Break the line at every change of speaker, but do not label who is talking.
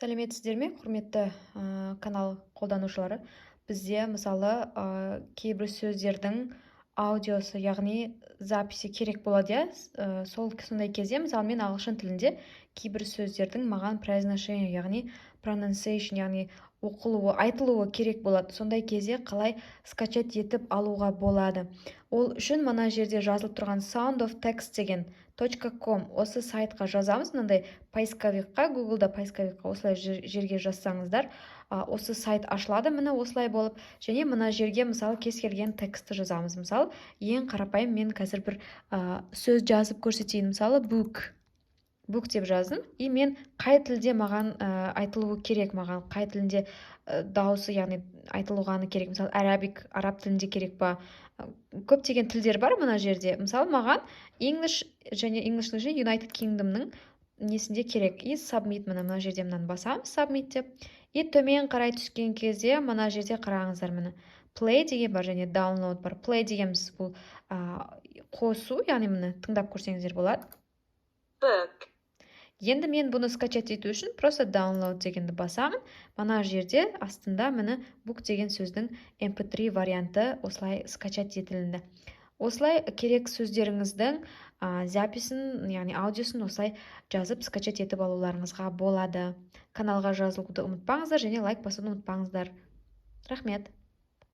Сәлеметсіздер ме, құрметті канал қолданушылары? Бізде мысалы кейбір сөздердің аудиосы, яғни записі керек болады, иә? Сондай кезде, мысалы мен ағылшын тілінде кейбір сөздердің маған произношение, яғни pronunciation, яғни оқылуы, айтылуы керек болады. Сондай кезде қалай скачать етіп алуға болады? Ол үшін мына жерде жазылып тұрған sound of text деген .com осы сайтқа жазамыз. Мынандай поисковикқа, Googleда поисковикқа осылай жерге жазсаңыздар, осы сайт ашылады, міне осылай болып. Және мына жерге мысалы кез келген текстті жазамыз. Мысалы, ең қарапайым мен қазір бір сөз жазып көрсетейін. Мысалы, book деп жаздым. И мен қай тілде маған айтылуы керек, маған қай тілінде дауысы, яғни айтылғаны керек. Мысалы, араб тілінде керек па? Көптеген тілдер бар мына жерде. Мысалы, маған English және United Kingdomның несінде керек. И submit, мына жерде мынаны басамыз, submit деп. И төмен қарай түскен кезде мына жерде қараңыздар, міне play деген бар және download бар. Play дегеніміз бұл қосу, яғни міне тыңдап көрсеңіздер болады.
Book.
Енді мен бұны скачать ету үшін просто download дегенді басамын. Мына жерде астында міне book деген сөздің mp3 варианты осылай скачать етілінді. Осылай керек сөздеріңіздің записін, яғни аудиосын осылай жазып скачать етіп алуларыңызға болады. Каналға жазылуды ұмытпаңыздар және лайк басуды ұмытпаңыздар. Рахмет.